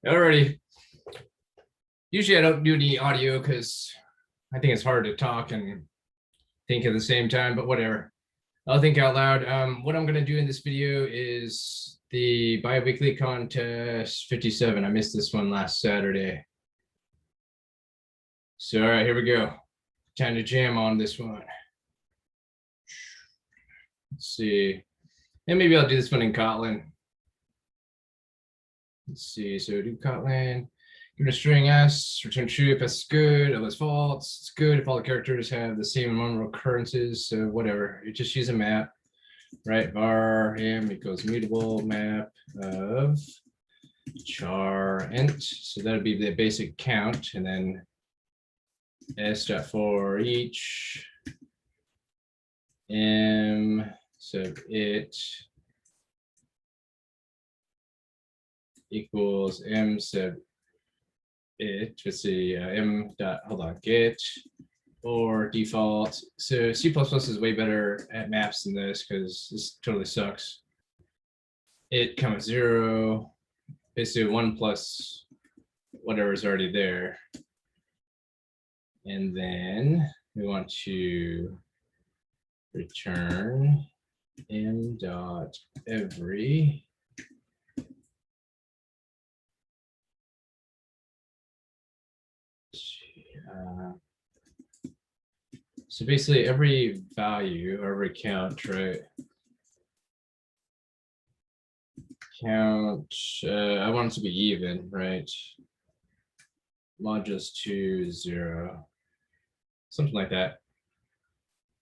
Alrighty. Usually I don't do any audio because I think it's hard to talk and think at the same time, but whatever. I'll think out loud. What I'm going to do in this video is the bi-weekly contest 57. I missed this one last Saturday. So, all right, here we go. Time to jam on this one. Let's see. And maybe I'll do this one in Kotlin. Let's see. So do Kotlin. Give it a string s, return true if that's good, otherwise false. It's good if all the characters have the same number of occurrences. So whatever. You just use a map, right? Var m equals mutable map of char int. So that would be the basic count, and then s dot for each m sub it equals m sub it. Let's see, m dot, hold on, get or default. So C++ is way better at maps than this because this totally sucks. It comma 0, basically 1 plus whatever is already there. And then we want to return m dot every so basically every value or every count, right? Count, I want it to be even, right? Modulus 2, 0, something like that.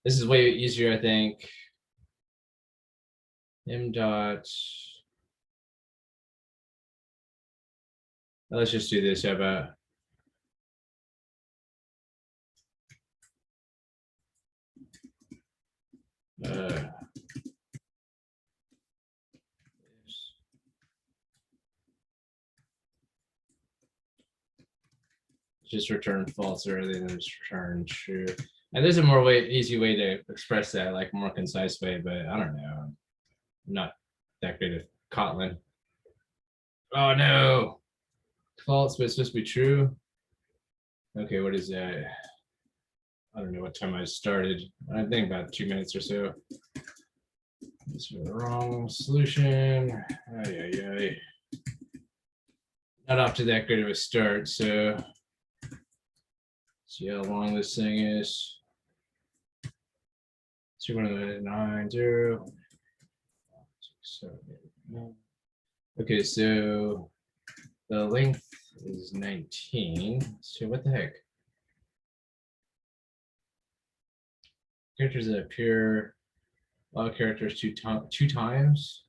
This is way easier, I think. M dot, let's just do this. How about just return false rather than just return true. And there's a more easy way to express that, like more concise way, but I don't know. I'm not that great at Kotlin. Oh no, false, but it's supposed to be true. Okay, what is that? I don't know what time I started. I think about 2 minutes or so. This is the wrong solution. Not off to that great of a start. So see how long this thing is. 2.90. Okay, so the length is 19. So what the heck? Characters that appear, all characters two times.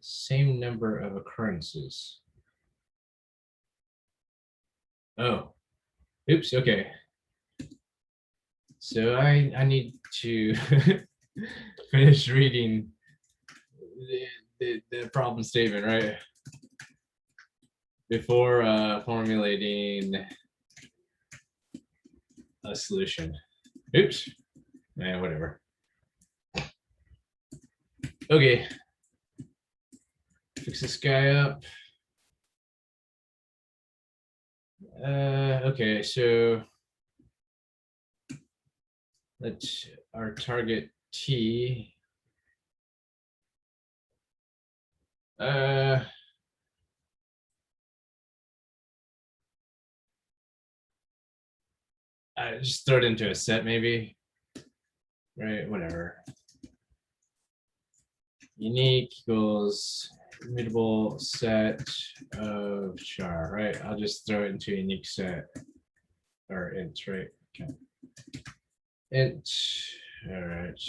Same number of occurrences. Oh, oops, okay. So I need to finish reading the problem statement, right? Before formulating a solution. Oops, whatever. Okay, fix this guy up. Okay, so let's our target T. I just throw it into a set, maybe. Right, whatever. Unique equals immutable set of char, right? I'll just throw it into a unique set or int, right? Okay. Int, all right.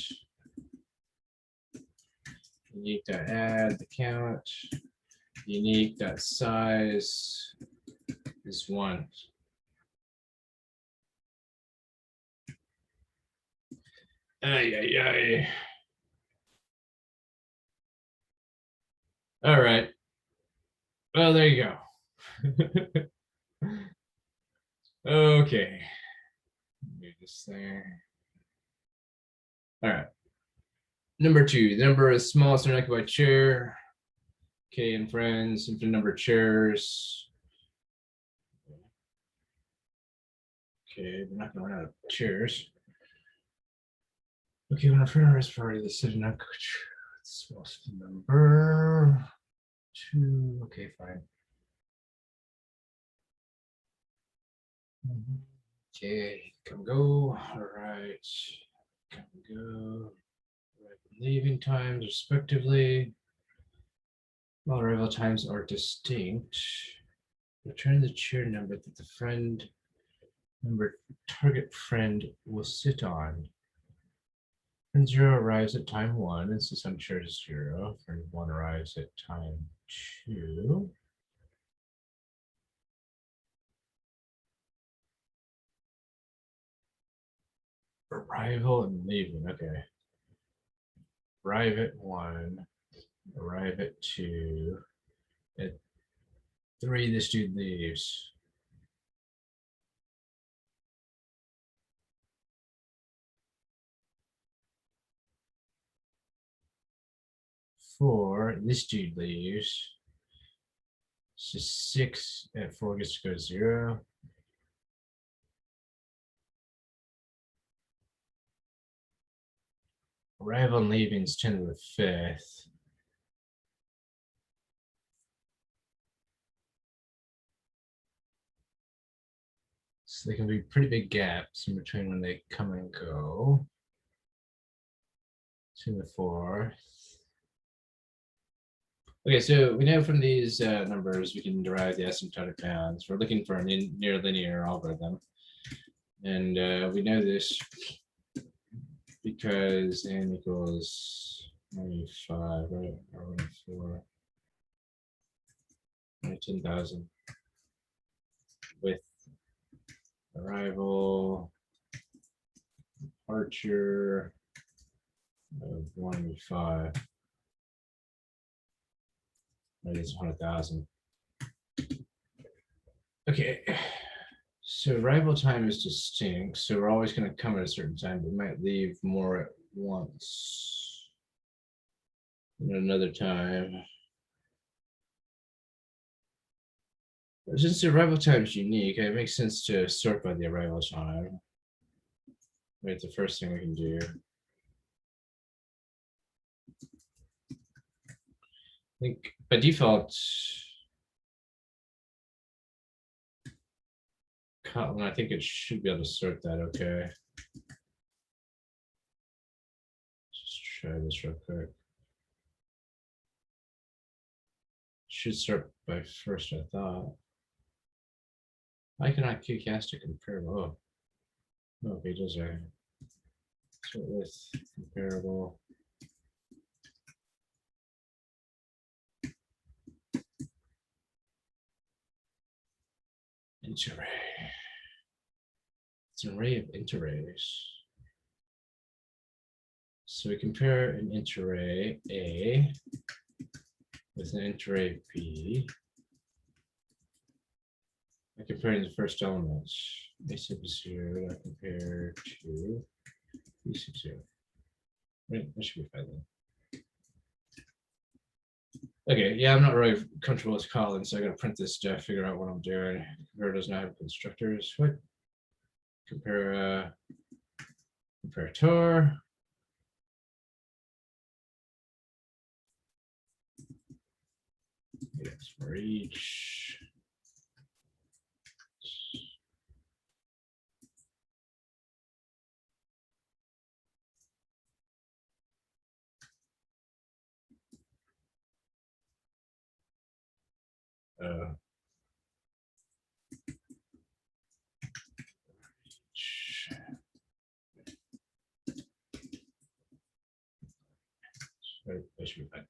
Unique dot add the count. Unique dot size is 1. All right. Well, there you go. Okay. Move this thing. All right. Number 2, the number is smallest unoccupied chair. K and friends, infinite number of chairs. Okay, we're not gonna run out of chairs. Okay, when our friend is priority, the decision not smallest number 2. Okay, fine. Okay, come go. All right, come go. Leaving times respectively. While arrival times are distinct. Return the chair number that the friend number target friend will sit on. Friend 0 arrives at time 1 and sits on chair 0. Friend 1 arrives at time 2. Arrival and leaving. Okay. Arrive at 1. Arrive at 2. At 3, this dude leaves. Four, this dude leaves. So 6 at 4 gets to go to 0. Arrival and leaving is 10 to the 5th. So there can be pretty big gaps in between when they come and go. 2 to the 4th. Okay, so we know from these numbers we can derive the asymptotic bounds. We're looking for a near linear algorithm. And we know this because n equals 95, right? Or 4, 10,000 with arrival, departure of 105. Right, it's 100,000. Okay, so arrival time is distinct, so we're always going to come at a certain time, but we might leave more at once at another time. Since the arrival time is unique, it makes sense to sort by the arrival time. Right, the first thing we can do. I think by default, Kotlin, I think it should be able to sort that okay. Just try this real quick. Should start by first, I thought. I cannot QCast a comparable. Oh, okay, does I sort with comparable. Interarray. It's an array of interarrays. So we compare an interarray A with an interarray B. I compare the first elements. A sub 0, I compare to B sub 0. Right, that should be fine then. Okay, yeah, I'm not really comfortable with Kotlin, so I gotta print this to figure out what I'm doing. Compare does not have constructors. What? Compare comparator. Yes, for each. That should be fine.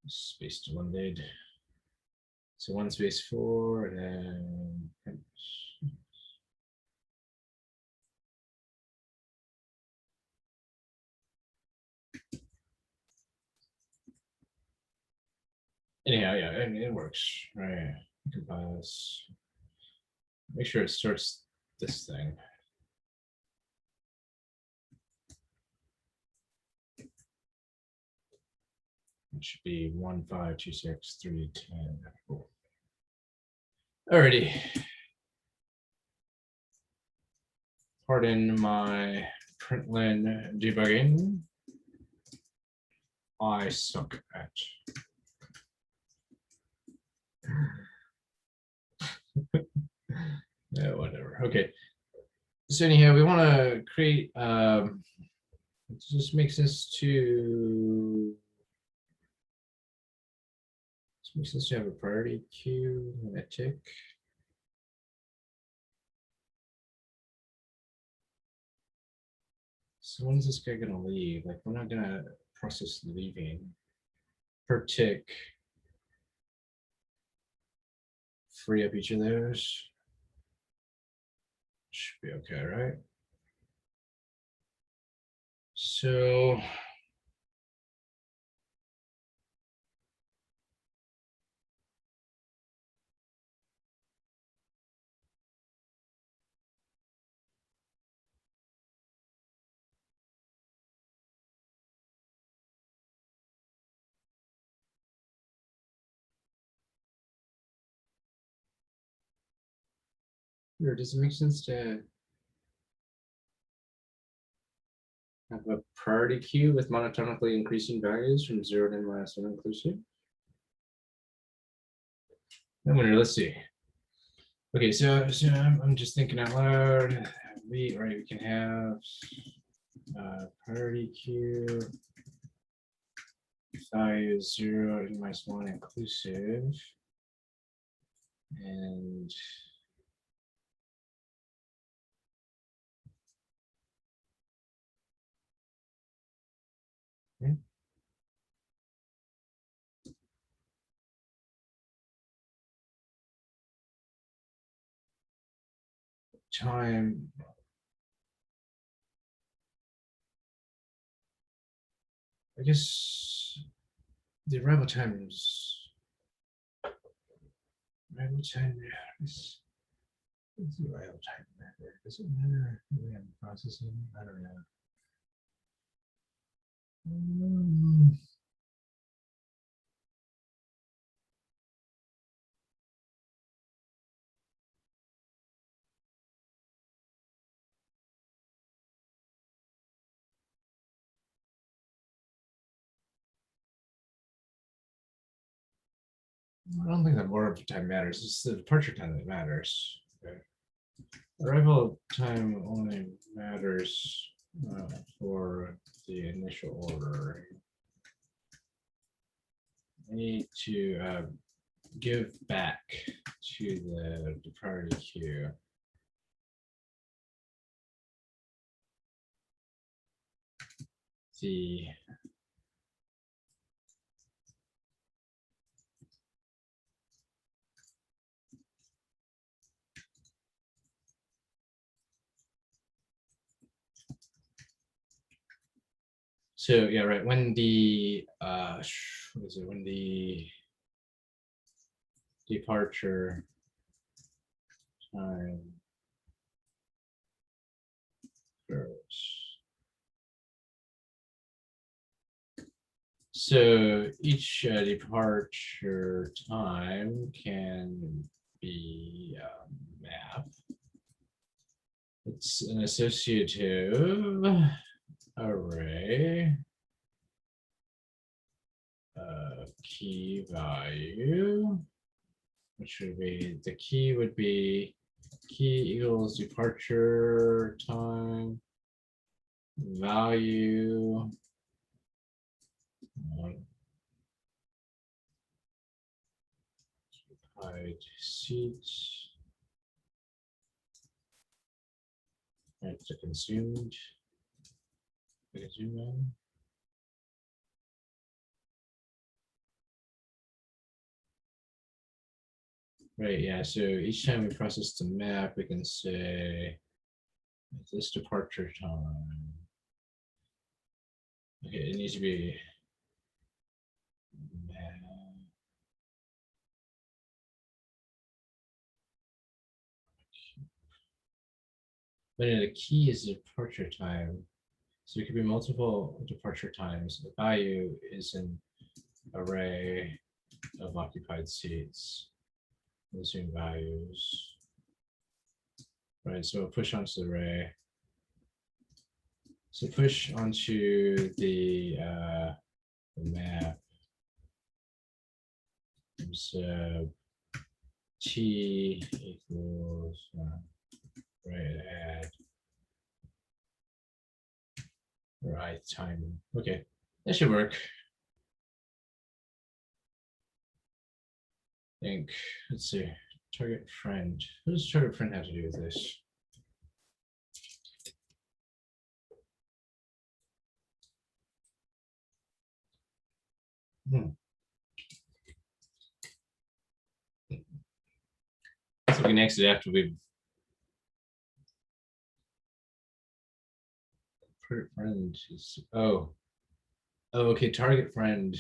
Space delimited. So 1 space 4, and then anyhow, yeah, I mean, it works, right? Compiles. make sure it starts this thing. It should be 1, 5, 2, 6, 3, 10. Cool. Alrighty. Pardon my println debugging. I suck at. Yeah, whatever. Okay. So anyhow, we want to create. It just makes sense to. It makes sense to have a priority queue and a tick. So when is this guy gonna leave? Like, we're not gonna process leaving per tick. Free up each of those. Should be okay, right? So or does it make sense to have a priority queue with monotonically increasing values from 0 to n-1 inclusive? I wonder, let's see. Okay, so I'm just thinking out loud. We can have priority queue value 0 to n-1 inclusive, and time. I guess the arrival time is arrival time is the arrival time matter? Does it matter when I'm processing? I don't know. I don't think that arrival time matters. It's the departure time that matters. Okay. Arrival time only matters for the initial order. I need to give back to the priority queue. The So yeah, right. When the what is it? When the departure time occurs. So each departure time can be a map. It's an associative array of key value, which would be, the key would be key equals departure time value occupied seats. It's a consumed. I can zoom in. Right, yeah, so each time we process the map, we can say this departure time. Okay, it needs to be map but the key is departure time. So it could be multiple departure times. The value is an array of occupied seats. Assume values. Right, so push onto the array. So push onto the map. So t equals right add right time. Okay, that should work. I think. Let's see. Target friend. What does target friend have to do with this? So we can exit after we've target friend is oh okay, target friend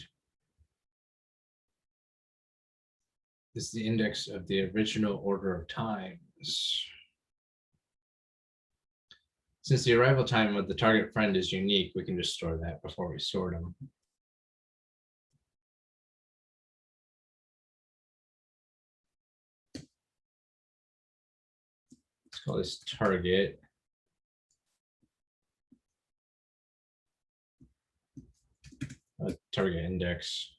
is the index of the original order of times. Since the arrival time of the target friend is unique, we can just store that before we sort them. Let's call this target. Target index.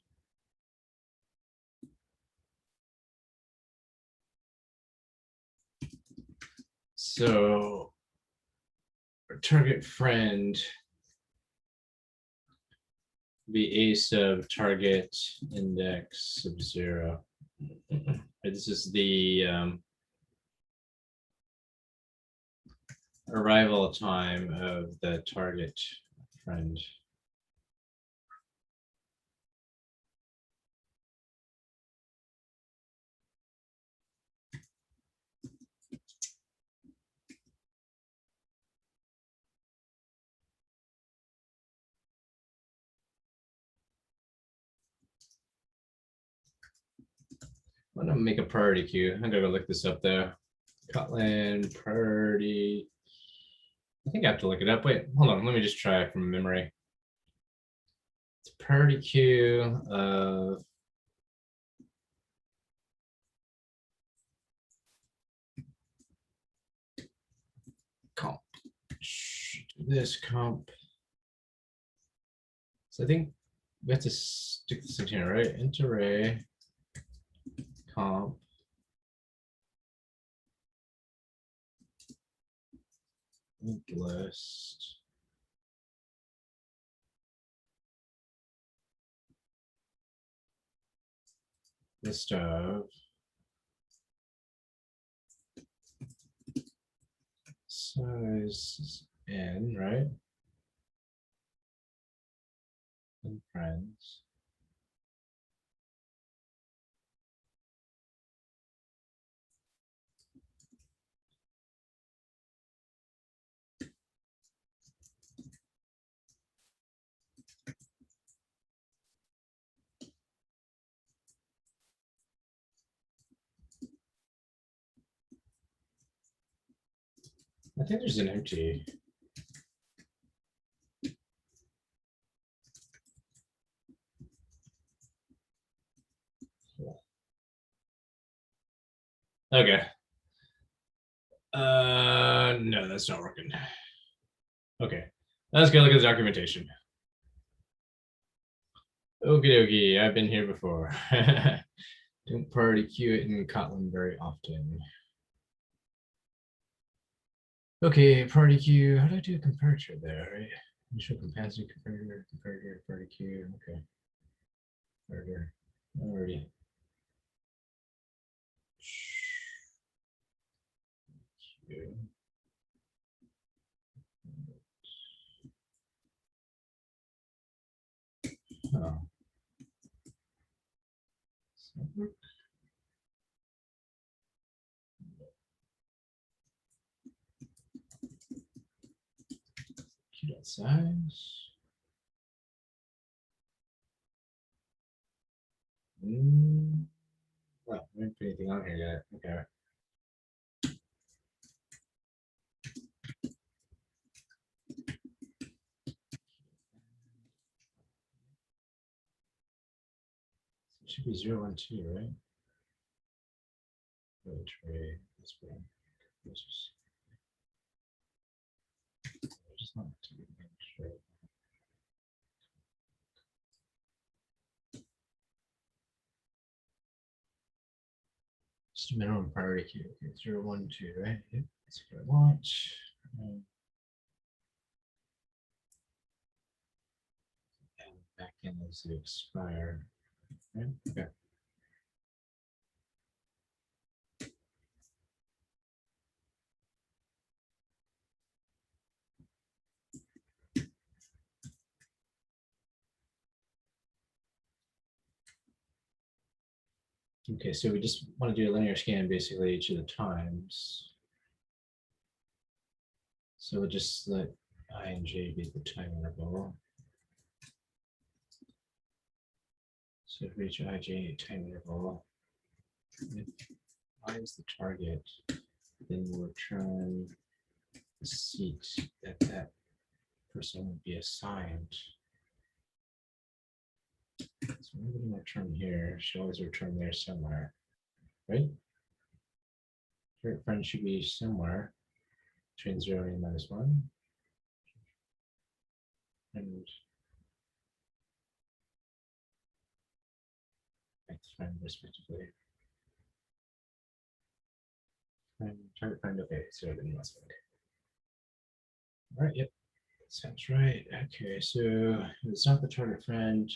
So our target friend be a sub target index sub 0. This is the arrival time of the target friend. I'm gonna make a priority queue. I'm gonna go look this up though. Kotlin priority. I think I have to look it up. Wait, hold on. Let me just try it from memory. It's a priority queue of comp. This comp. So I think we have to stick this in here, right? Int array comp. Linked list. List of size n, right? And friends. I think there's an empty. Okay. No, that's not working. Okay, let's go look at the documentation. Okie dokie, I've been here before. Don't priority queue it in Kotlin very often. Okay, priority queue. How do I do a comparator there? Right? Initial capacity comparator, priority queue. Okay. Comparator. Alrighty. Queue. Oh. Size. Oh, I didn't put anything on here yet. Okay. should be 0, 1, 2, right? Array, this one. Just not to make sure. Just a minimum priority queue. Okay, 0, 1, 2, right? Yep, that's what I want. And back in as the expire. Right? Okay. Okay, so we just want to do a linear scan basically each of the times. So we'll just let I and j be the time interval. So for each ij time interval, if I is the target, then we'll return the seat that that person would be assigned. So we're going to return here. Should always return there somewhere, right? Your friend should be somewhere between 0 and -1. And friend respectively. And target friend, okay, so then you must. All right, yep, sounds right. Okay, so it's not the target friend.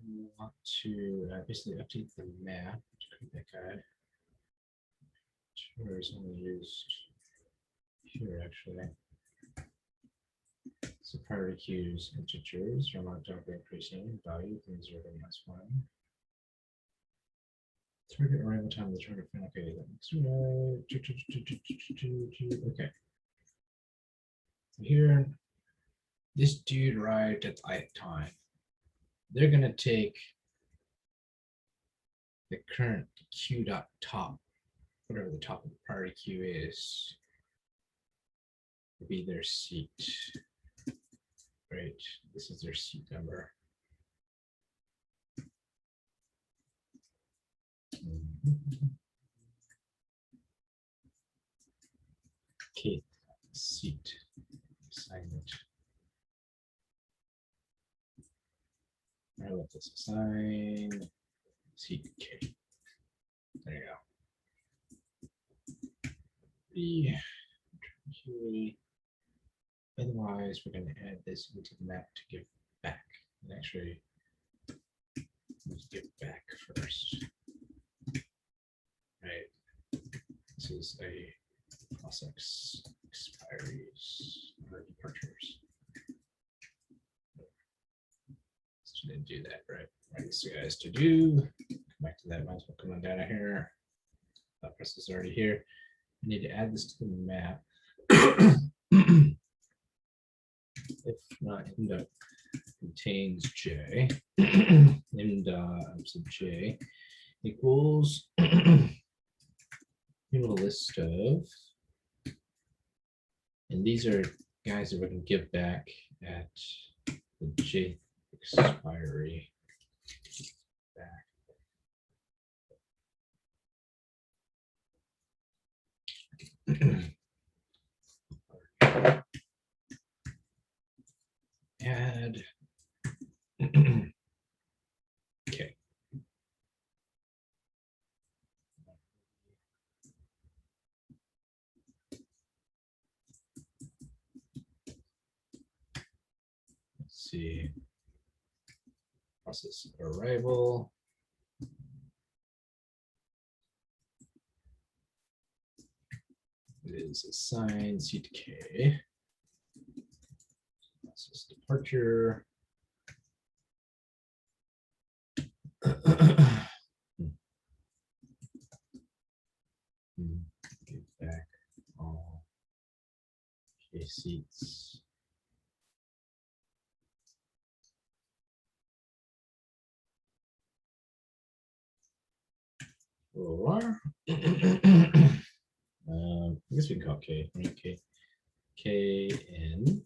We want to basically update the map to create that guy. Sure is only used here actually. So priority queues integers are marked over increasing value from 0 to -1. Target arrival time of the target friend. Okay, that's right. Okay. So here, this dude arrived at the ith time. They're gonna take the current queue.top, whatever the top of the priority queue is, will be their seat. Right, this is their seat number. Okay, seat assignment. I let this assign seat K. There you go. Otherwise, we're going to add this into the map to give back. And actually, let's give back first. Right. This is a process expiries or departures. So didn't do that, right? Right, so guys to do. Come back to that. Might as well come on down here. That process is already here. I need to add this to the map. If not, contains j, and so j equals a list of, and these are guys that we're going to give back at the j expiry back. Add. Okay. Let's see. Process arrival. It is assigned seat K. Process departure. Give back all K seats. Or I guess we can call K. Okay. K in.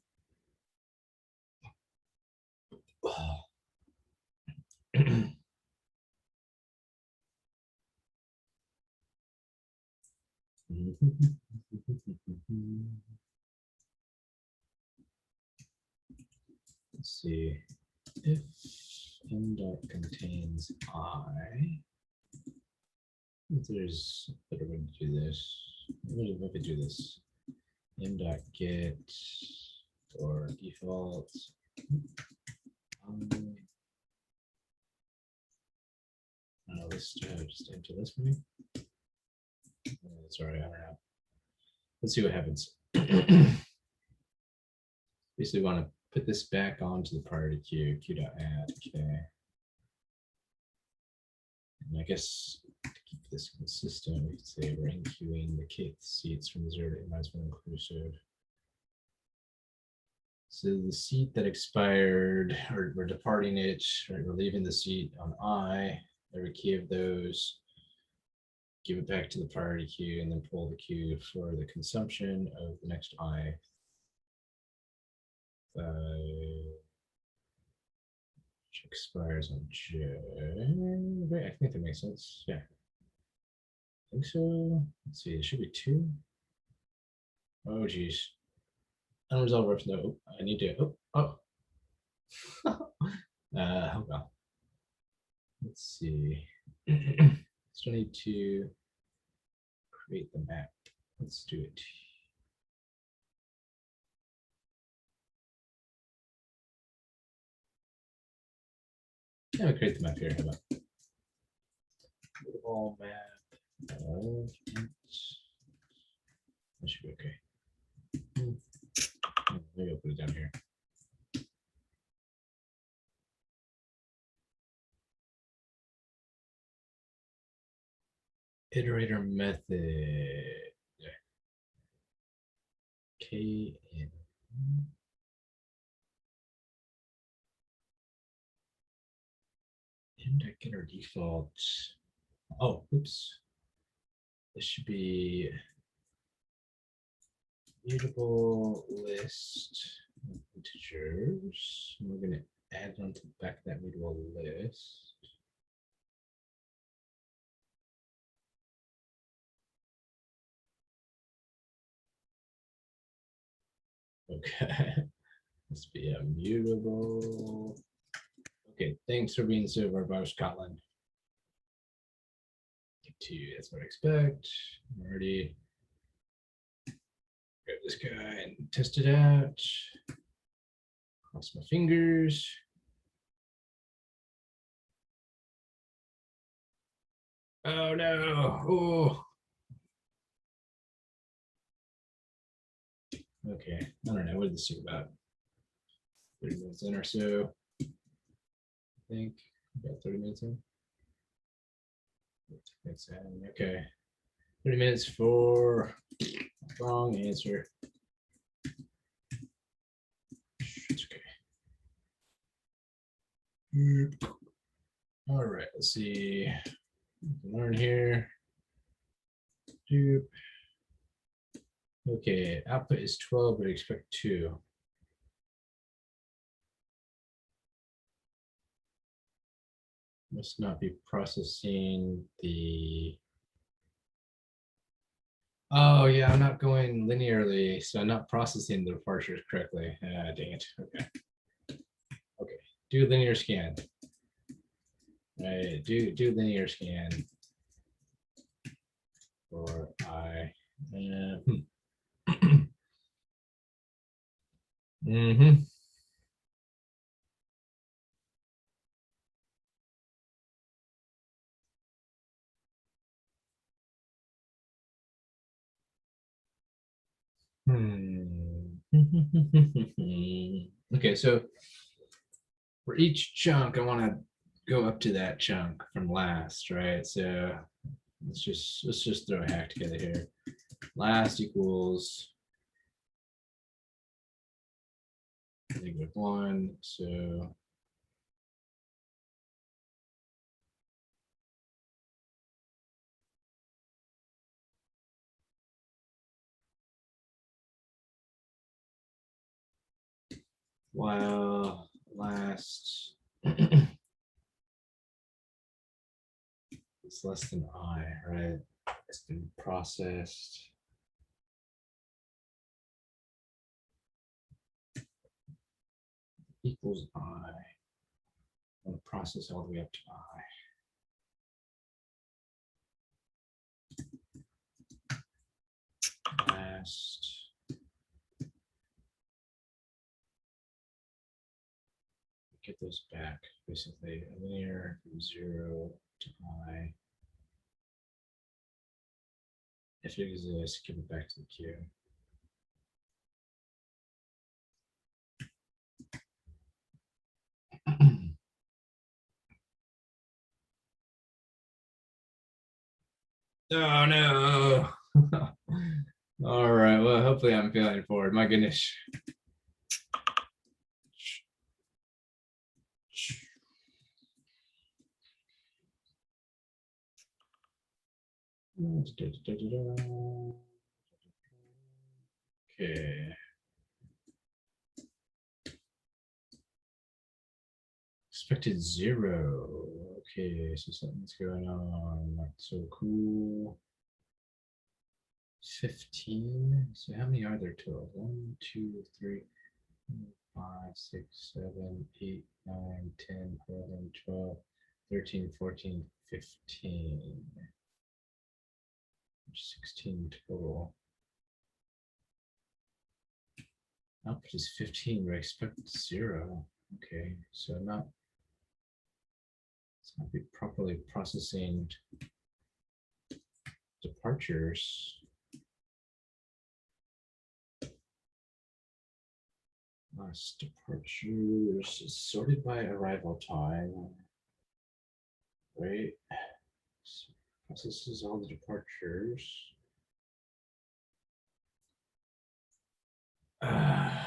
Let's see. If m dot contains I, if there's a better way to do this. Maybe we could do this. M dot get or default. Just enter this for me. Sorry, I don't know. Let's see what happens. Basically, want to put this back onto the priority queue. Q.add. Okay. And I guess to keep this consistent, we could say we're enqueuing the kth seats from 0 to n-1 inclusive. So the seat that expired, or we're departing it, right? We're leaving the seat on I. Every key of those, give it back to the priority queue, and then pull the queue for the consumption of the next I. Which expires on J. Right, I think that makes sense. Yeah. I think so. Let's see, it should be 2. Oh, geez. Unresolved reference. No, I need to. Hold on. Let's see. Still need to create the map. Let's do it. Yeah, create the map here. How about all map of that should be okay. Maybe I'll put it down here. Iterator method. K in. Getter default. Oh, oops. This should be mutable list of integers. And we're going to add on to the back of that mutable list. Okay. Let's be a mutable. Okay, thanks for being so verbose, Kotlin. That's what I expect. I'm already grab this guy and test it out. Cross my fingers. Oh no. Oh. Okay, I don't know. What did this take about 30 minutes in or so? I think about 30 minutes in. Okay. 30 minutes for wrong answer. It's okay. All right, let's see. Learn here. Okay, output is 12, but I expect 2. Must not be processing the. Oh yeah, I'm not going linearly, so I'm not processing the departures correctly. Dang it. Okay. Okay. Do linear scan. Right. Do linear scan. For I. Mm-hmm. Okay, so for each chunk, I want to go up to that chunk from last, right? So let's just throw a hack together here. Last equals -1. So while last it's less than I, right? It's been processed. equals I. I'm going to process all the way up to I. Last. Get those back, basically a linear from 0 to I. If it exists, give it back to the queue. Oh no. All right, well, hopefully I'm feeling forward. My goodness. Okay. Expected 0. Okay, so something's going on. Not so cool. 15. So how many are there total? 1, 2, 3, 5, 6, 7, 8, 9, 10, 11, 12, 13, 14, 15. 16 total. Output is 15, but I expect 0. Okay, so it's not be properly processing departures. Last departures is sorted by arrival time. Right. So processes all the departures. Man.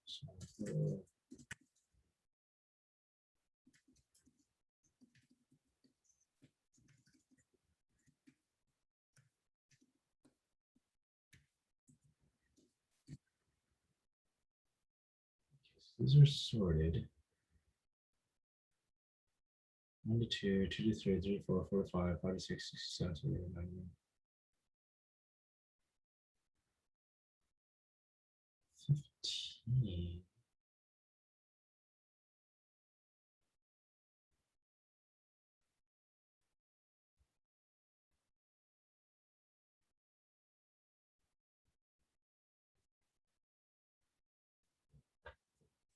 So, these are sorted. 1 to 2, 2 to 3, 3 to 4, 4 to 5, 5 to 6, 6 to 7, 7 to 8, 9 to 15.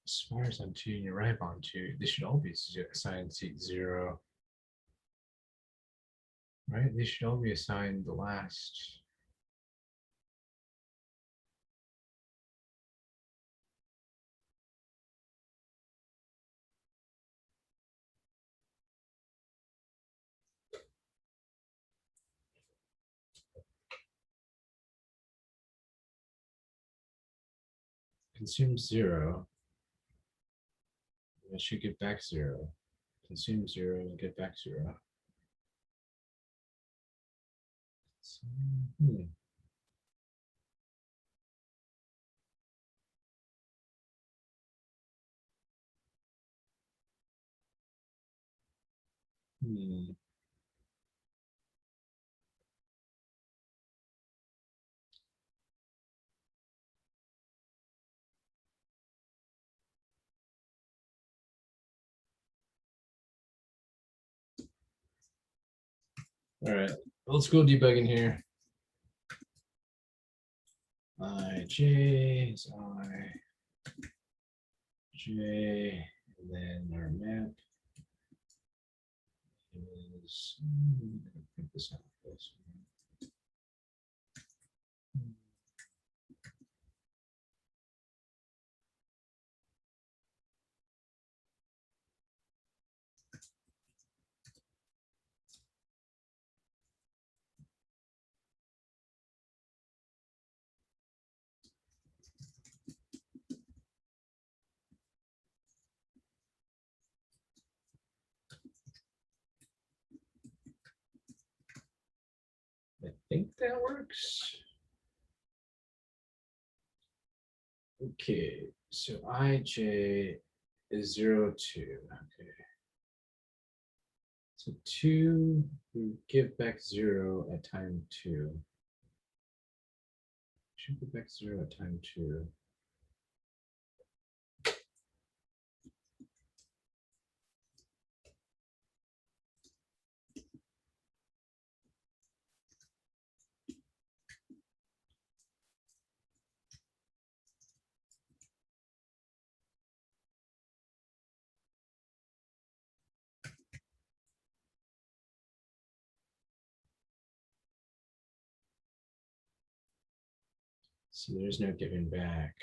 As far as I'm tuning your right on to, they should all be assigned seat 0. Right? They should all be assigned the last. Consume 0. It should get back 0. Consume 0 and get back 0. So, All right, old school debugging here. Ij is J, and then our map is, print this out first. I think that works. Okay, so ij is 0, 2. Okay. So 2, we give back 0 at time 2. Should go back 0 at time 2. So there's no giving back.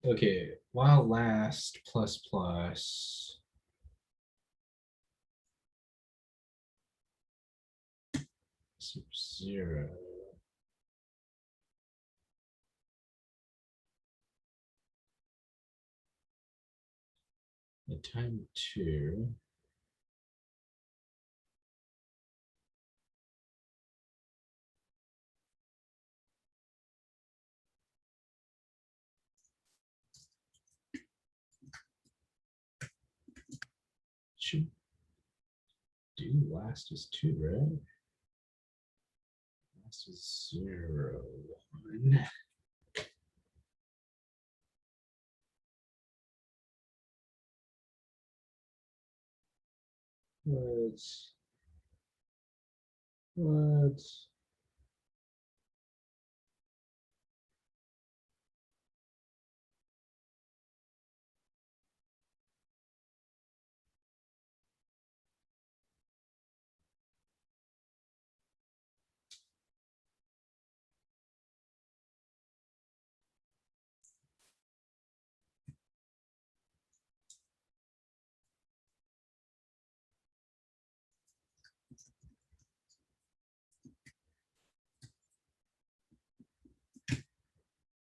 Okay, while last plus plus. Sub 0. At time 2. Should do last is 2, right? Last is 0, 1. What?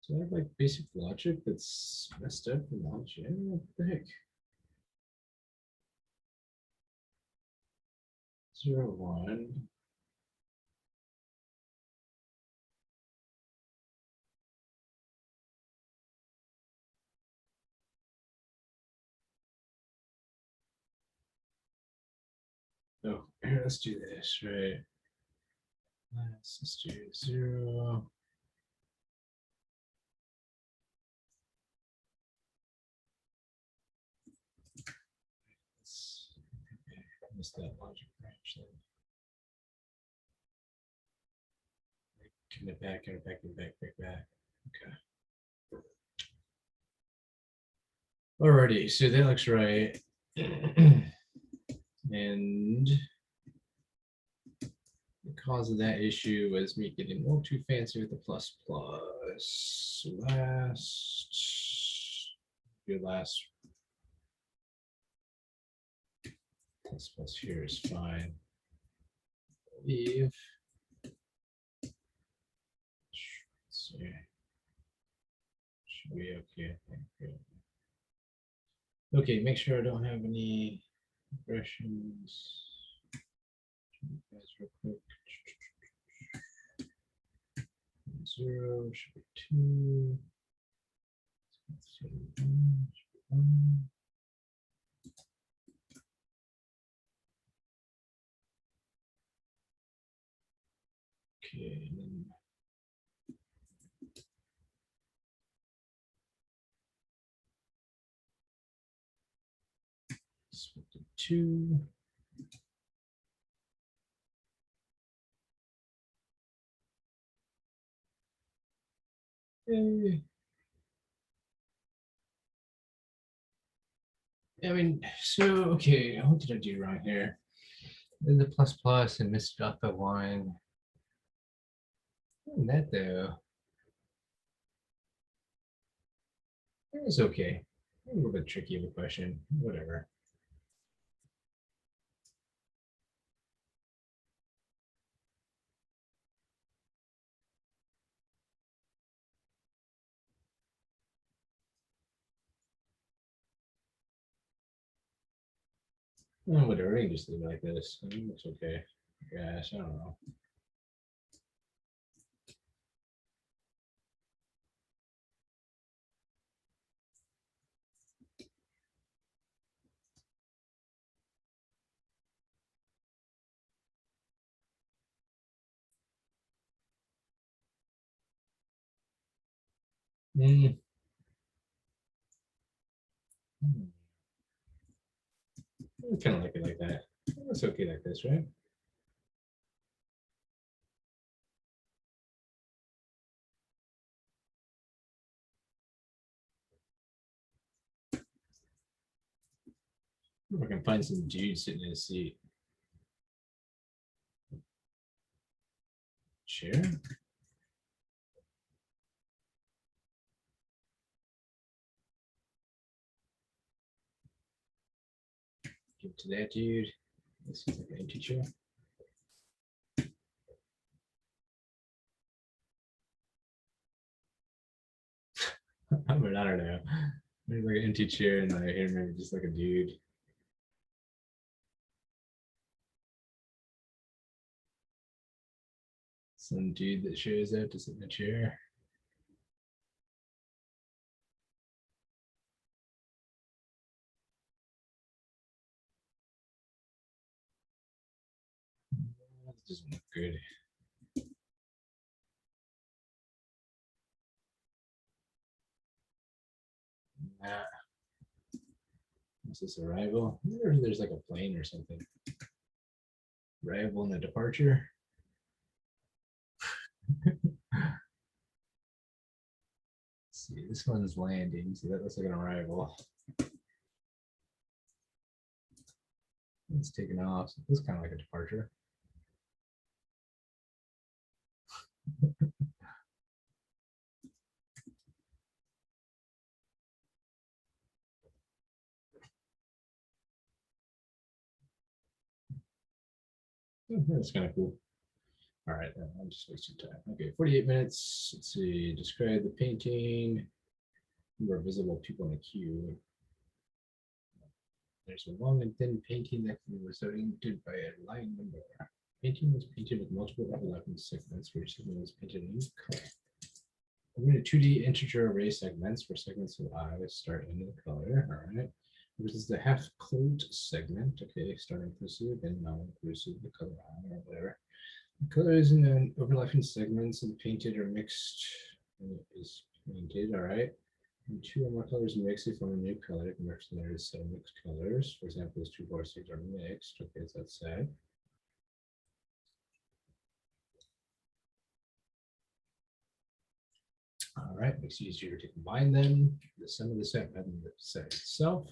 So I have like basic logic that's messed up in logic. What the heck? 0, 1. Oh, here, let's do this, right? Let's do 0. Missed that logic branch then. Commit back, commit back, commit back, back. Okay. Alrighty, so that looks right. And the cause of that issue was me getting a little too fancy with the plus plus. Your last plus plus here is fine. I believe. Let's see. Should be okay, I think. Good. Okay, make sure I don't have any regressions. Guys, real quick. 0 should be 2. Okay, then split to 2. Hey. I mean, so, okay, what did I do wrong here? The plus plus and missed off the line. That though. It was okay. A little bit tricky of a question. Whatever. Oh, whatever. We can just leave it like this. It looks okay. Gosh, I don't know. Mm. I kind of like it like that. It's okay like this, right? If I can find some dude sitting in a seat. Chair? Give it to that dude. This is like an empty chair. I don't know. Maybe like an empty chair and I hear maybe just like a dude. Some dude that shows up to sit in a chair. That doesn't look good. Nah. Is this arrival? Or there's like a plane or something. Arrival and a departure. See, this one's landing. See, that looks like an arrival. It's taken off. So this is kind of like a departure. That's kind of cool. All right, I'm just wasting time. Okay, 48 minutes. Let's see. Describe the painting. Number of visible people in the queue. There's a long and thin painting that was oriented by a line number. Painting was painted with multiple overlapping segments where each segment was painted in each color. I'm going to 2D integer array segments where segments of I start in the color. All right. This is the half closed segment. Okay, start inclusive and non-inclusive, the color I or whatever. The colors in the overlapping segments and painted or mixed is painted. All right. And two or more colors mixed, they form a new color. Converts there is set of mixed colors. For example, these 2, 4, 6 are mixed. Okay, so that's sad. All right, makes it easier to combine them. The sum of the set rather than the set itself.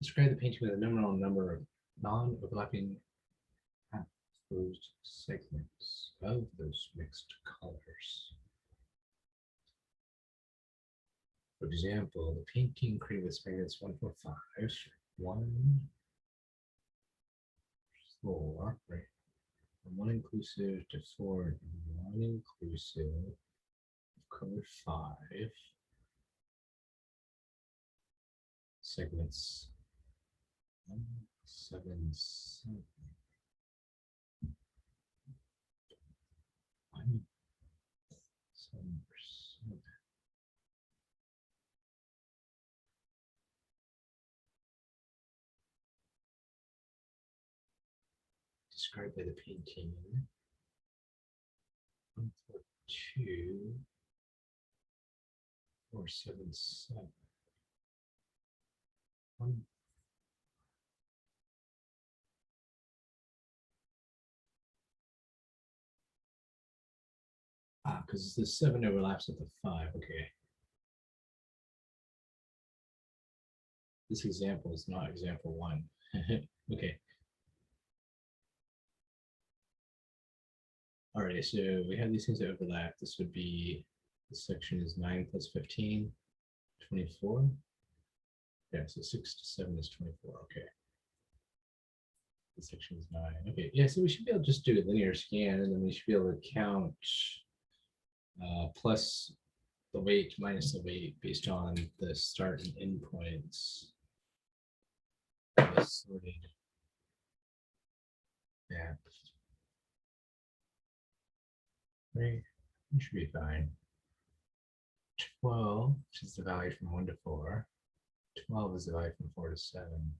Describe the painting with a nominal number of non-overlapping closed segments of those mixed colors. For example, the painting created with segments 1, 4, 5, 1, 4, right? From 1 inclusive to 4, 1 inclusive, color 5, segments 1, 7, 7, 1, 7, 7. Described by the painting. 1, 4, 2, 4, 7, 7. 1. Because the 7 overlaps with the 5. Okay. This example is not example 1. Okay. All right, so we have these things that overlap. This would be, this section is 9 plus 15, 24. Yeah, so 6 to 7 is 24. Okay. This section is 9. Okay, yeah, so we should be able to just do a linear scan, and then we should be able to count plus the weight minus the weight based on the start and end points. Sorted map. Right, we should be fine. 12, which is the value from 1 to 4. 12 is the value from 4 to 7.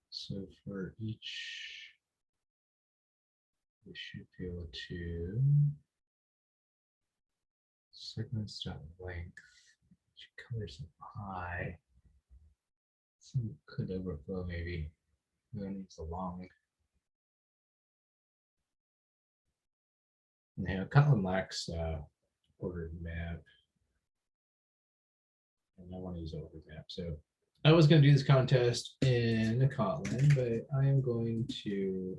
So for each we should be able to segments.length, which colors of high. Some could overflow maybe. Who needs a long? Yeah, Kotlin lacks ordered map. And I want to use ordered map. So I was going to do this contest in the Kotlin, but I am going to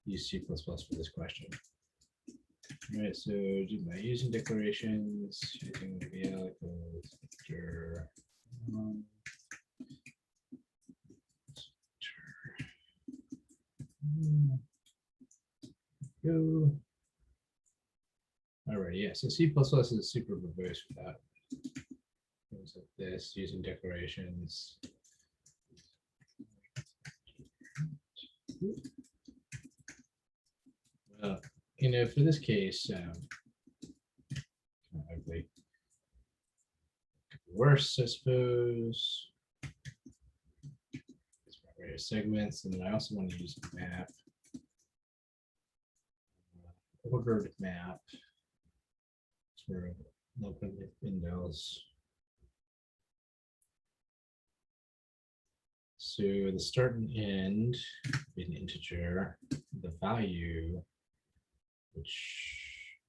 use C++ for this question. All right, so do my using declarations, using VL go. All right, yeah, so C++ is super verbose for that. Things like this, using declarations. Well, you know, for this case, ugly. Worse, I suppose. Various segments, and then I also want to use a map, ordered map for local windows. So the start and end be an integer, the value, which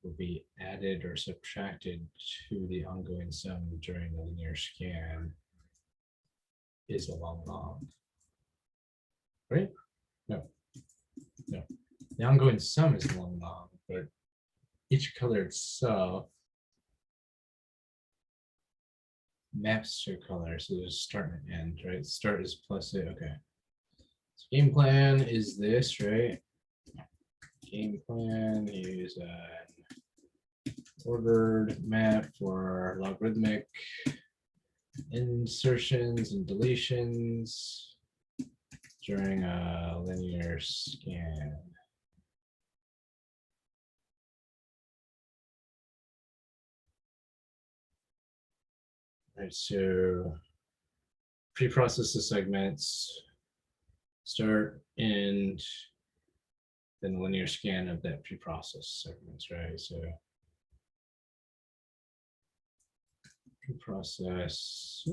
will be added or subtracted to the ongoing sum during the linear scan, is a long log. Right? No. The ongoing sum is long log, but each color itself maps to color. So there's start and end, right? Start is plus it. Okay. So game plan is this, right? Game plan, use an ordered map for logarithmic insertions and deletions during a linear scan. Right, so pre-process the segments, start, end, then the linear scan of that pre-process segments, right? So pre-process,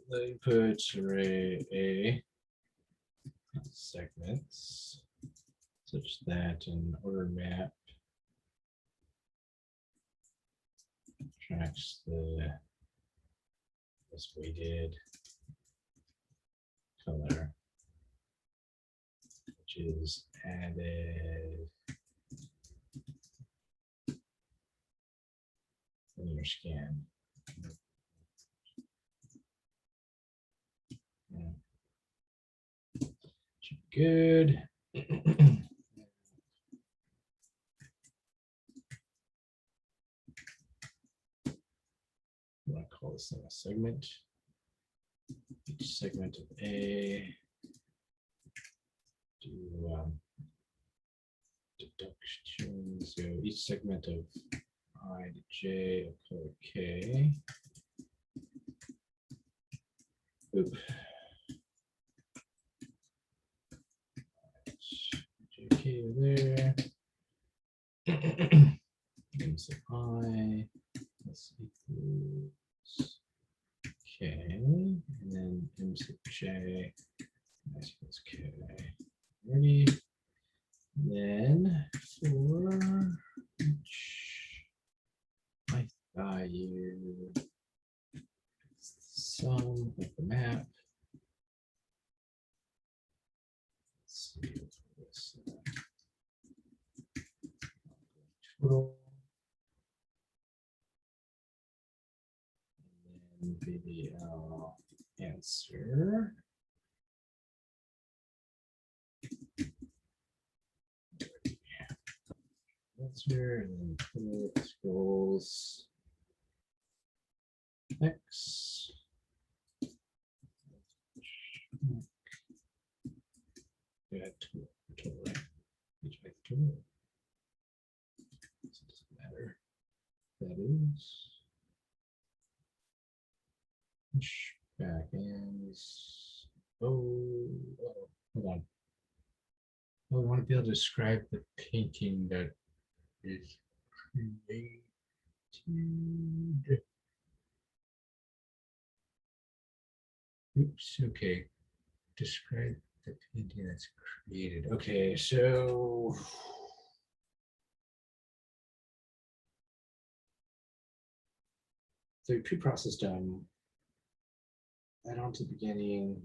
the input array A segments such that an order map tracks this weighted color, which is added linear scan. Good. I call this thing a segment. Each segment of A do deductions. So each segment of I to J of color K. Oop. JK there. M sub I plus equals K, and then M sub J equals K. Ready? Then for each my value, sum of the map. Let's see this total. And then VBL answer. Answer, and then put scrolls X. Yeah, total, right? Each by total. So it doesn't matter. That is backends. Hold on. I want to be able to describe the painting that is created. Oops, okay. Describe the painting that's created. Okay, so pre-process done. Add on to the beginning.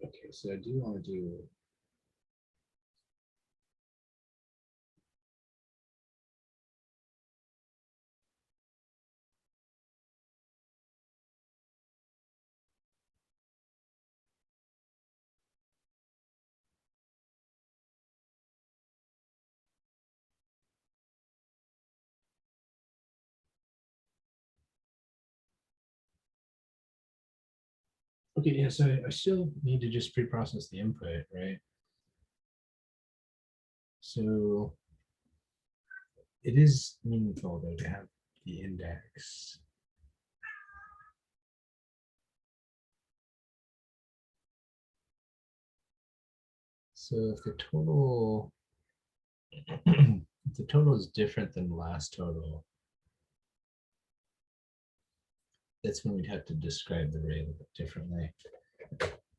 Okay, so I do want to do. Okay, yeah, so I still need to just pre-process the input, right? So it is meaningful though to have the index. So if the total, if the total is different than the last total, that's when we'd have to describe the array a little bit differently.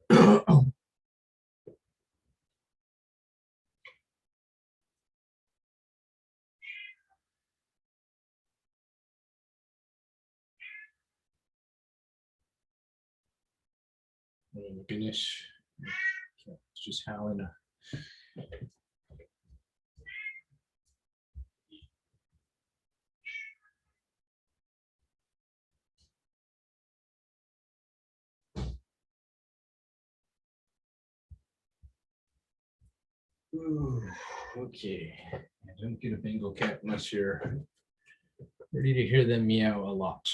Oh my goodness. It's just howling. Ooh, okay. Don't get a Bengal cat unless you're ready to hear them meow a lot.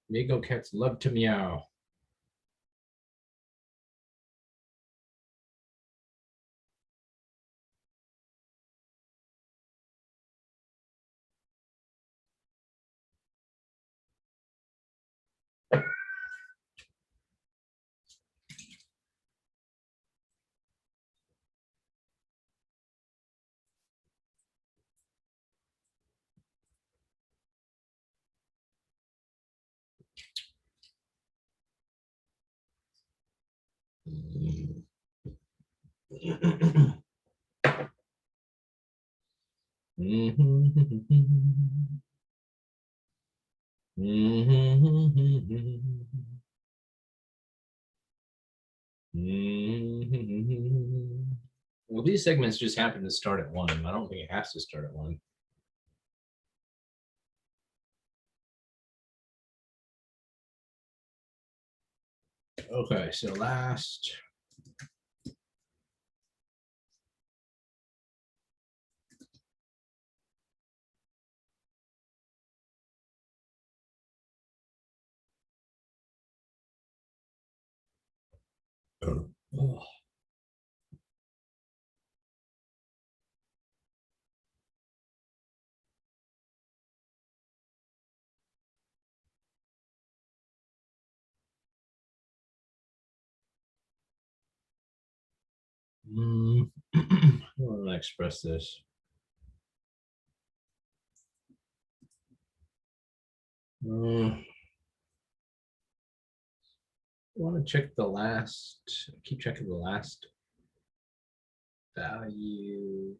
Bengal cats love to meow. Well, these segments just happen to start at 1. I don't think it has to start at 1. Okay, so last. Oh. I want to express this. I want to check the last, keep checking the last value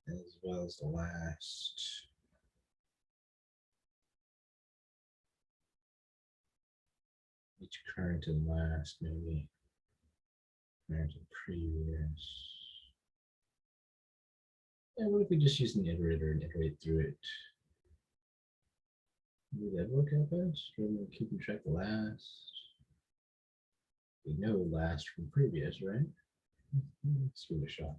as well as the last. Each current and last, maybe. Current and previous. And what if we just use an iterator and iterate through it? Would that work out best? We're keeping track of last. We know last from previous, right? Let's give it a shot.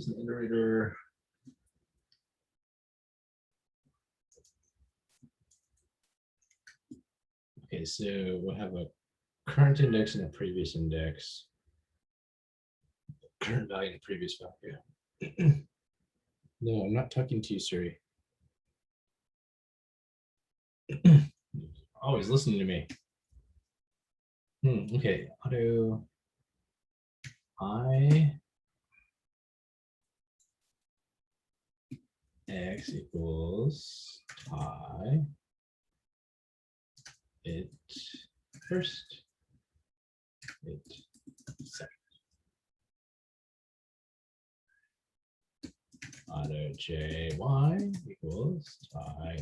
use an iterator. Okay, so we'll have a current index and a previous index. Current value and previous value. No, I'm not talking to you, Siri. Always listening to me. Okay, auto I x equals I it first, it second. Auto j y equals I.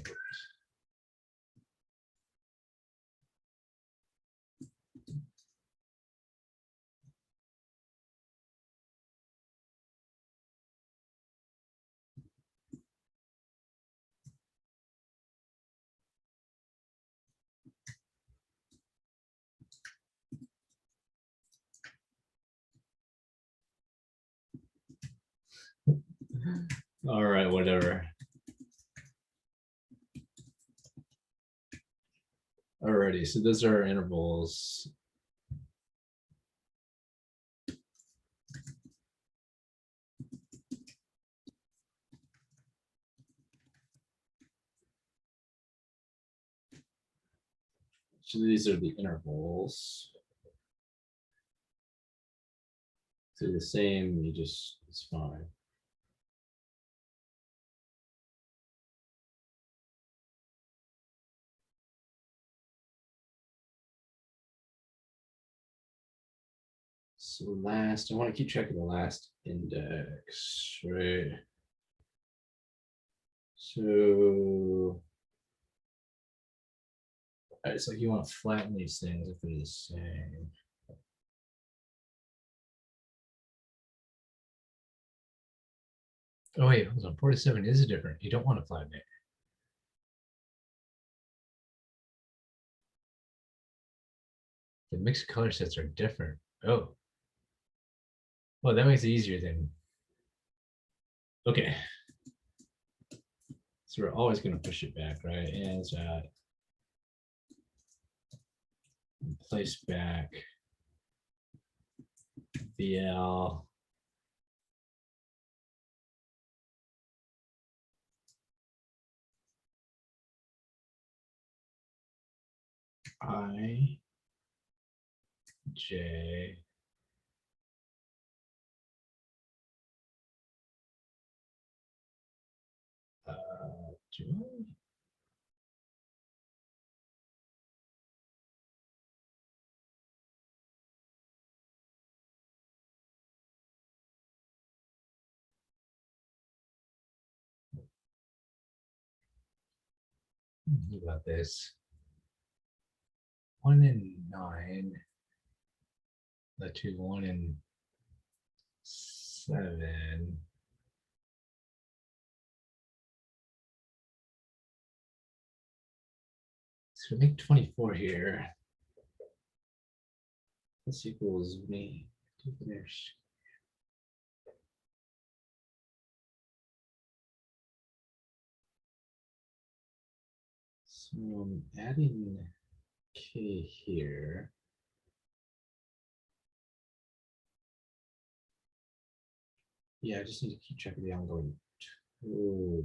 All right, whatever. Alrighty, so those are intervals. So these are the intervals. So the same, you just, it's fine. So last, I want to keep track of the last index, right? So, it's like you want to flatten these things if they're the same. Oh wait, hold on, 47 is different. You don't want to flatten it. The mixed color sets are different. Oh. Well, that makes it easier then. Okay. So we're always going to push it back, right? And place back VL. I J do I? Think about this. 1 and 9. Let to 1 and 7. So make 24 here. This equals me. So I'm adding K here. Yeah, I just need to keep track of the ongoing total.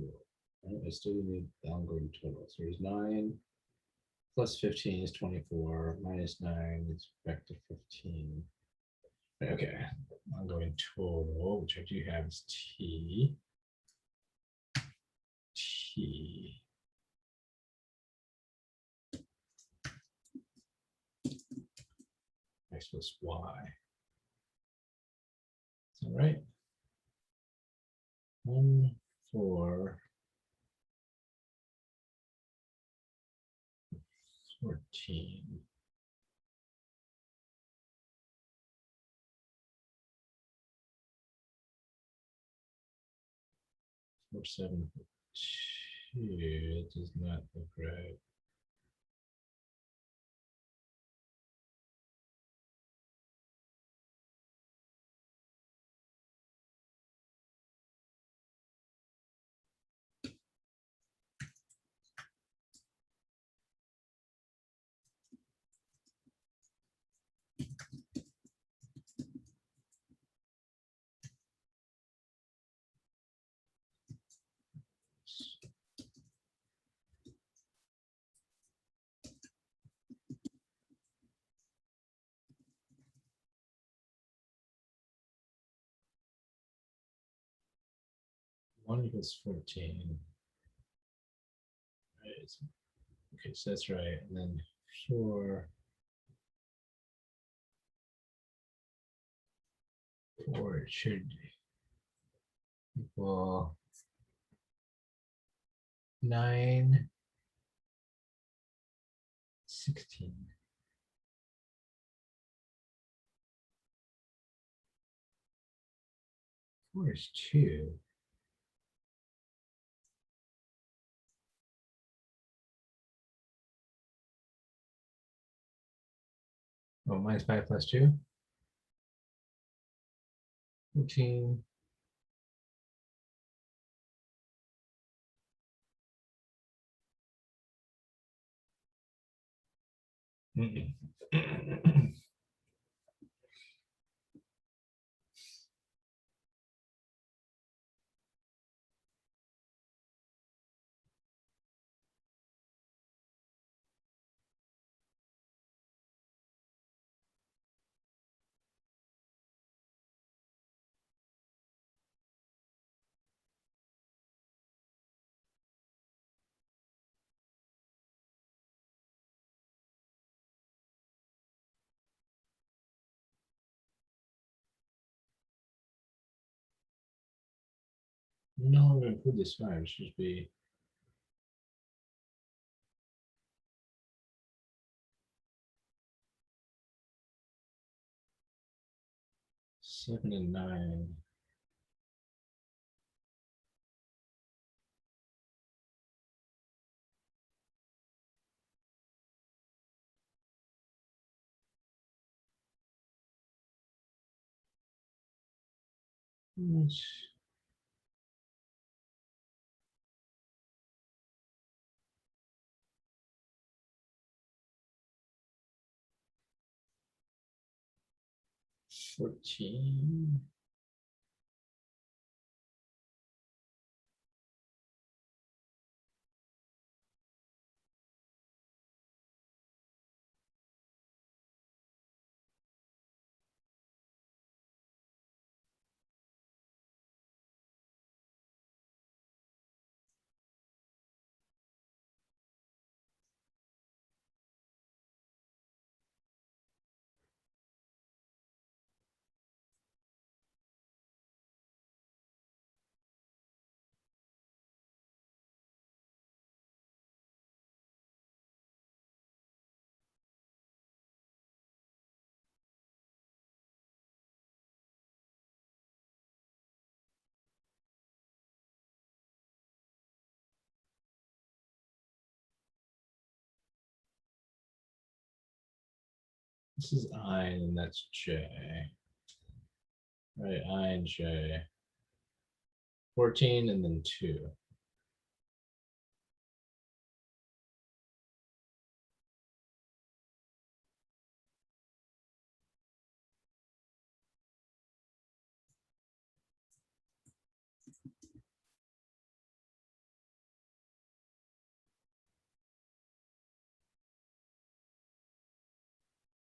I still need the ongoing total. So there's 9 plus 15 is 24, minus 9 is back to 15. Okay, ongoing total, which I do have is T. X plus Y. All right. 1, 4, 14. Four, 7, 2. It does not look right. 1 equals 14. Right. Okay, so that's right. And then 4 it should equal 9, 16. Four is 2. Oh, minus 5 plus 2. 14. No, I'm going to include this 5. It should be 7 and 9. Which 14. This is I, and that's J. Right, I and J. 14 and then 2.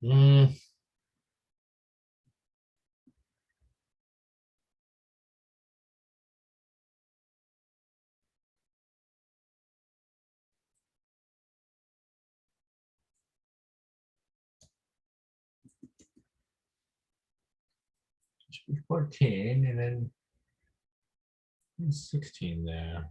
Mm. Should be 14 and then 16 there.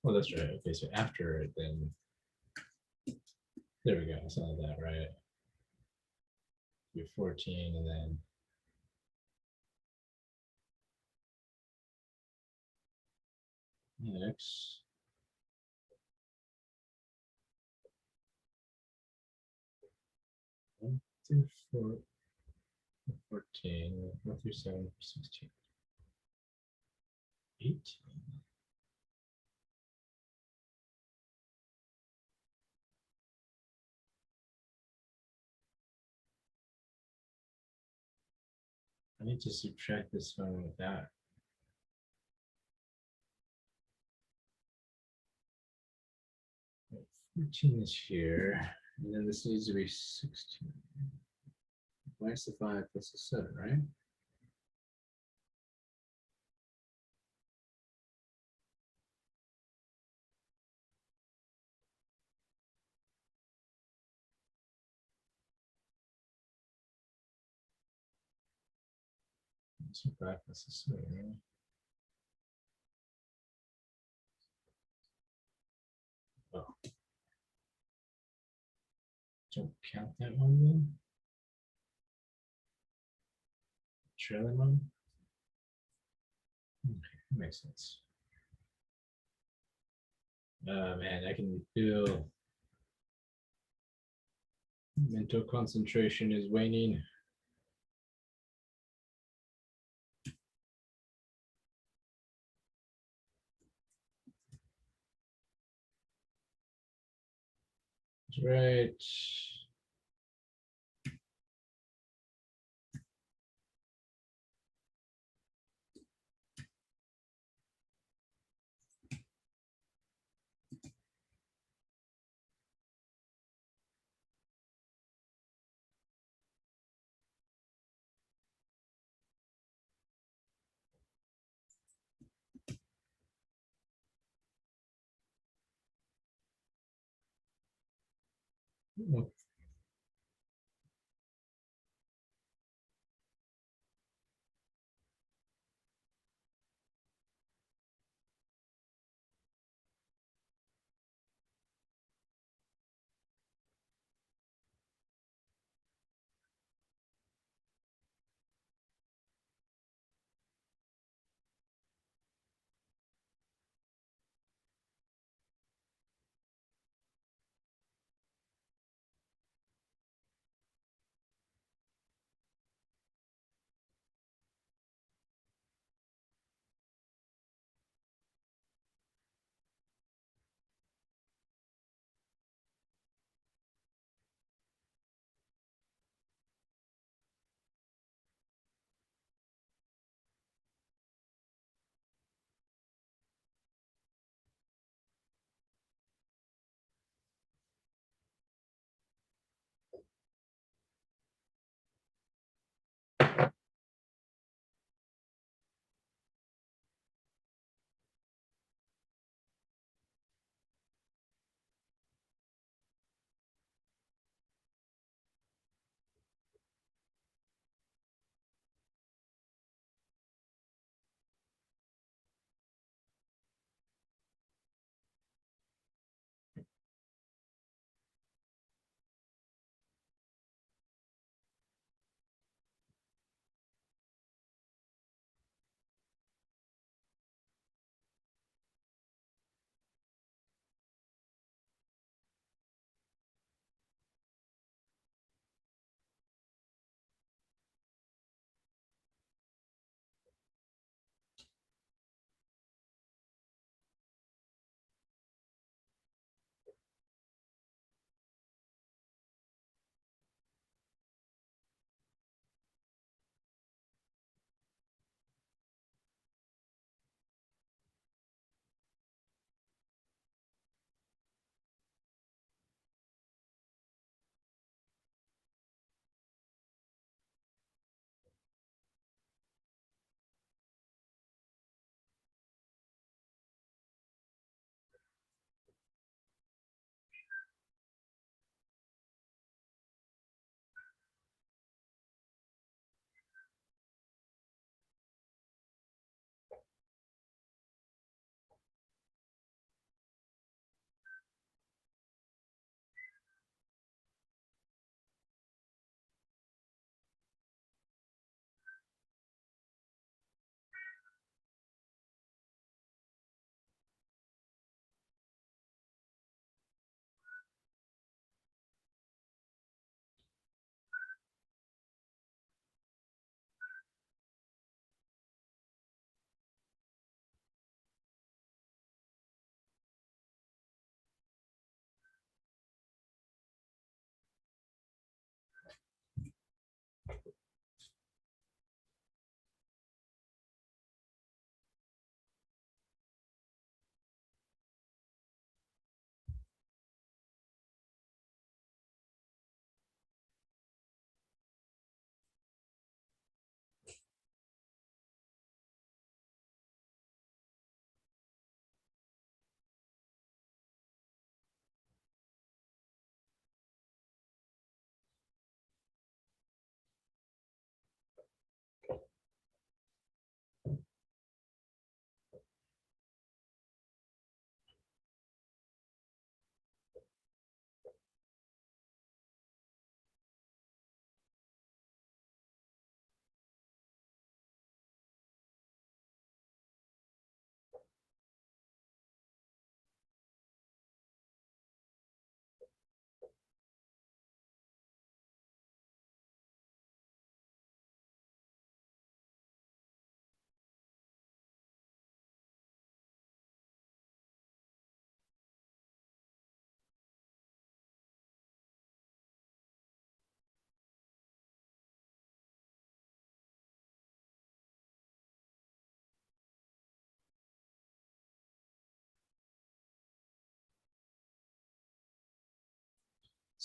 Oh, that's right. Okay, so after it, then there we go. I saw that right. You're 14 and then X. One through 4, 14, 4 through 7, 16, 18. I need to subtract this one with that. 14 is here, And then this needs to be 16. Minus the 5 plus the 7, right? So 5 plus the 7, right? Oh. Don't count that one then. Trailing one. Okay, that makes sense. Man, I can feel mental concentration is waning. That's right. Oh,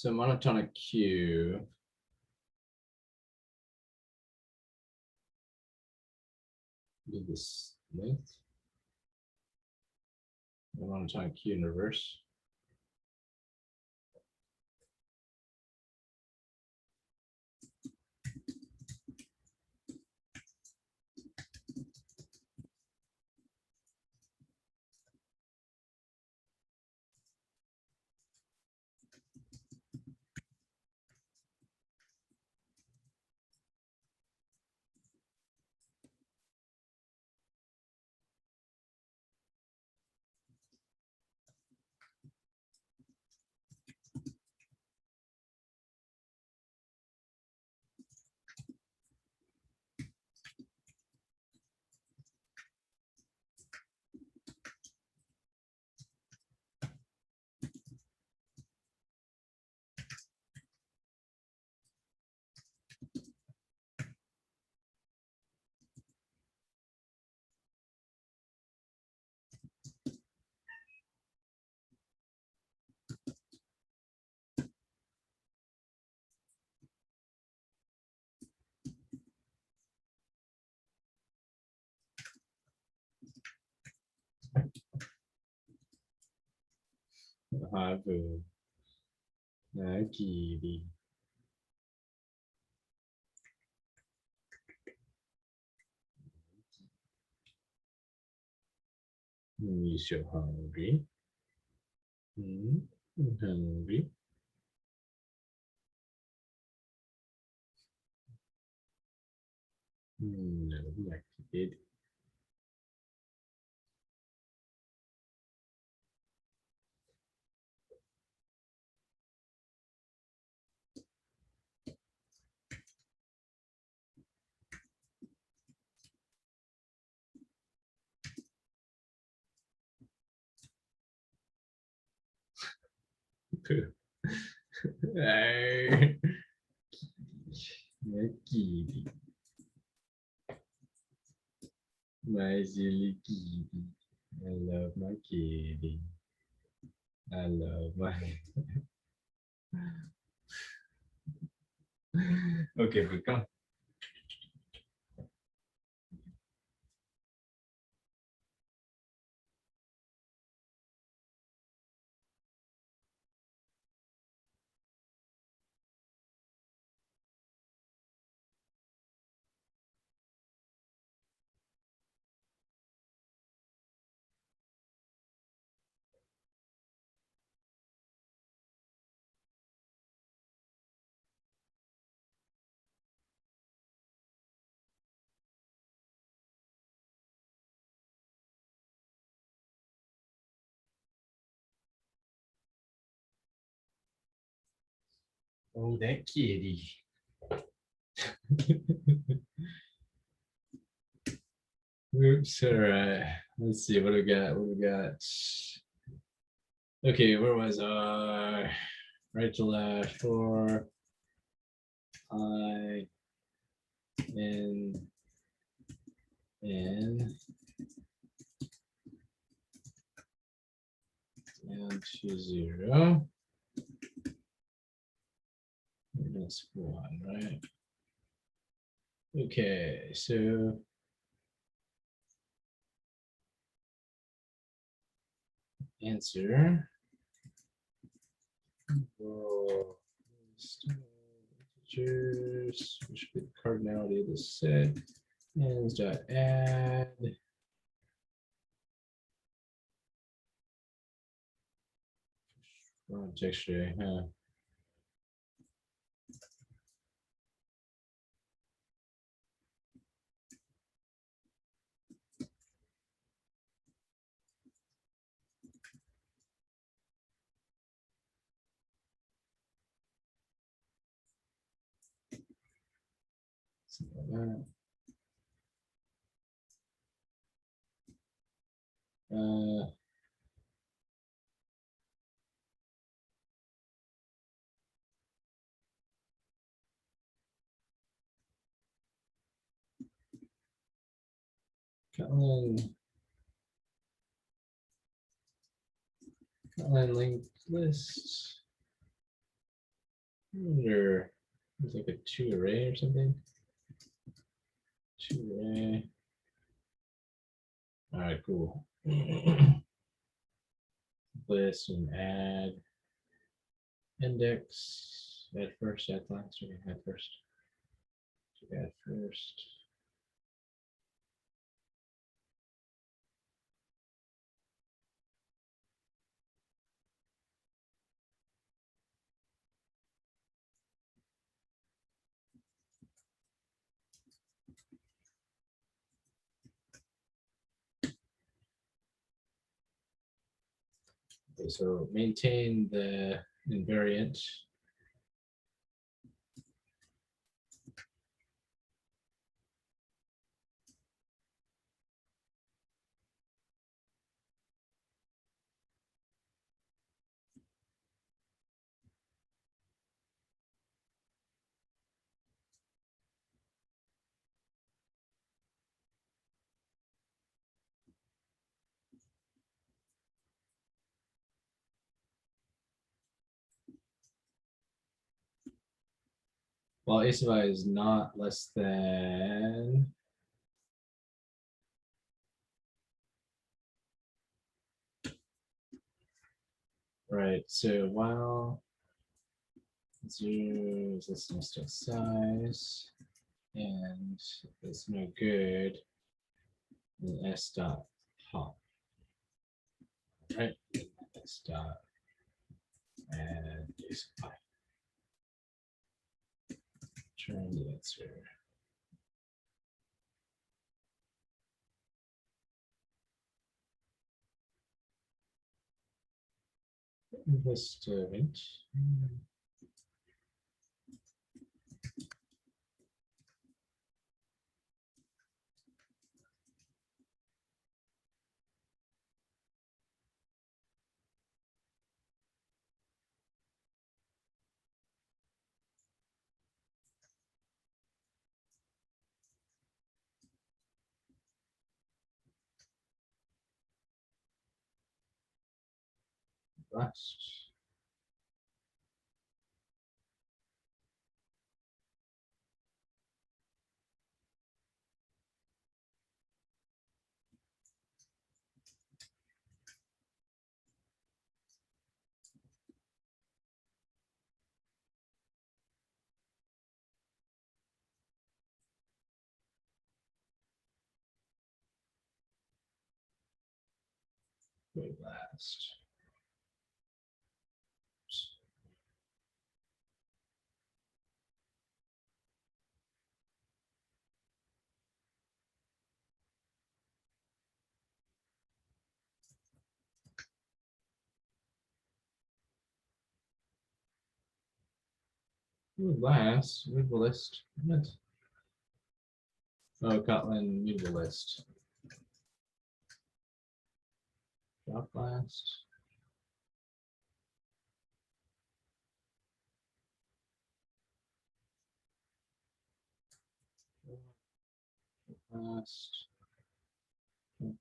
So monotonic queue. Do this length. Monotonic queue in reverse. Havu. Nagiri. You so hungry. Hungry. No, like it. Nagiri. My silly kitty. I love my kitty. I love my. Okay, but come. Oh, that kitty. Oops. All right. Let's see what we got. What we got. Okay, where was I? Right to left for I N N down to 0. That's 1, right? Okay, so answer. Well, integers, which would be the cardinality of the set. And dot add. Texture, huh? Something like that. Kotlin linked list. Or it's like a 2 array or something. 2 array. All right, cool. List and add index. Add first, add last. Okay, add first. Add first. Okay, so maintain the invariant. While asymptotic is not less than right. So while 0 is less than still size and it's no good, then s dot hop. Right. S dot and asymptotic. Trying the answer. List int. Last. Wait, last. Last, mutable list. What? Oh, Kotlin mutable list. Drop last. Last. Last.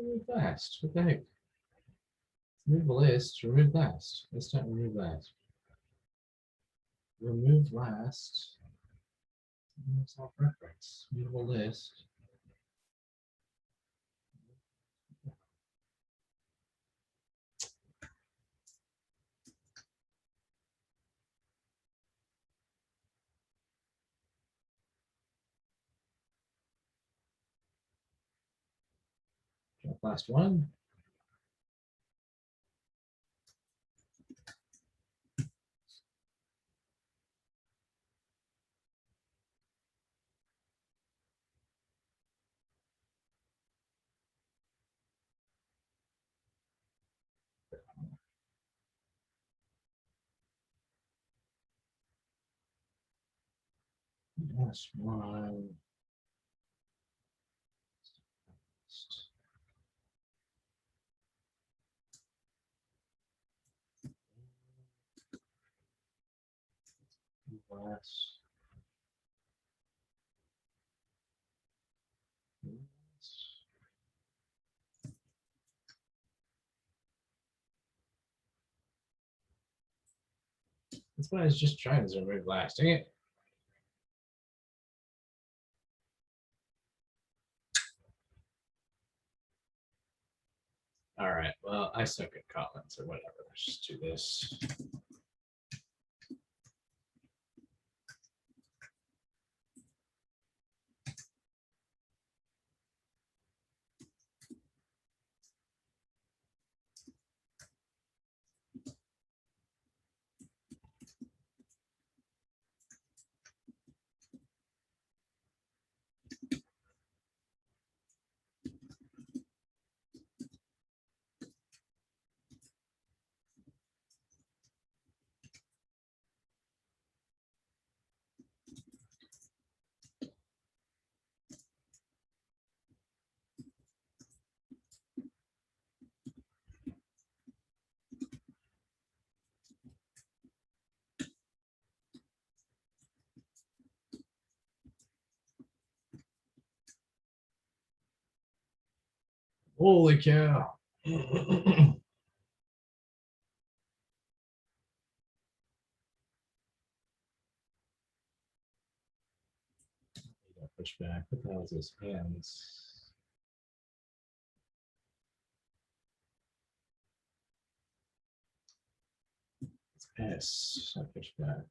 Remove last. What the heck? Remove list. Remove last. Let's not remove last. Remove last. That's all preference. Mutable list. Drop last one. Last one. class. That's what I was just trying to remove last. Dang it. All right, well, I suck at Kotlin, so whatever. Let's just do this. Holy cow. Push back. What the hell is this? Hands. It's S. I push back.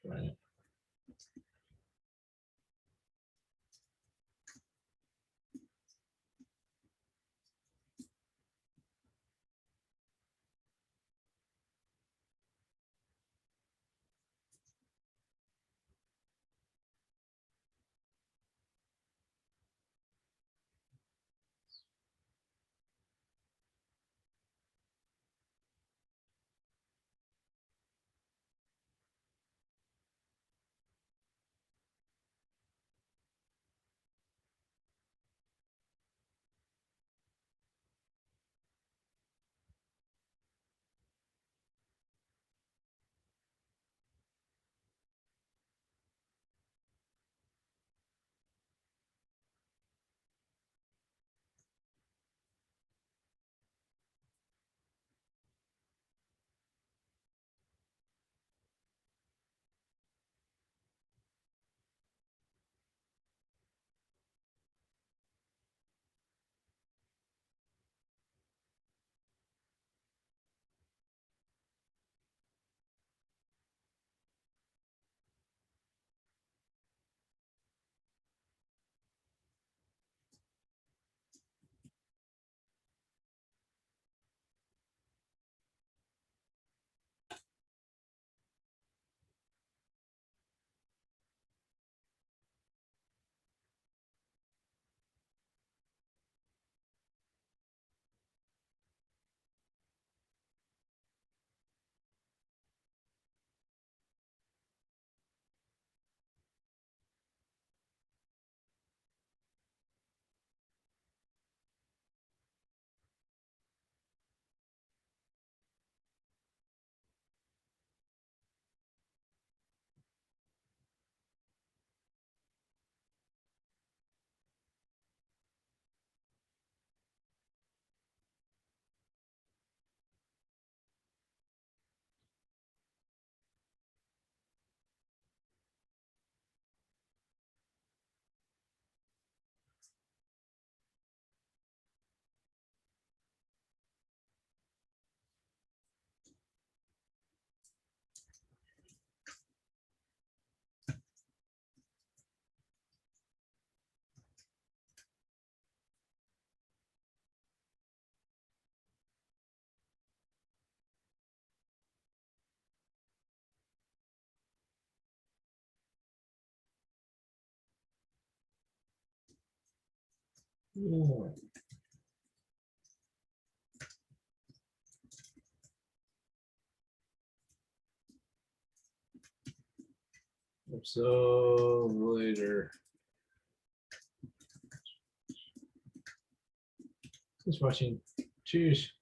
Right. Yeah. So later. Thanks for watching. Cheers.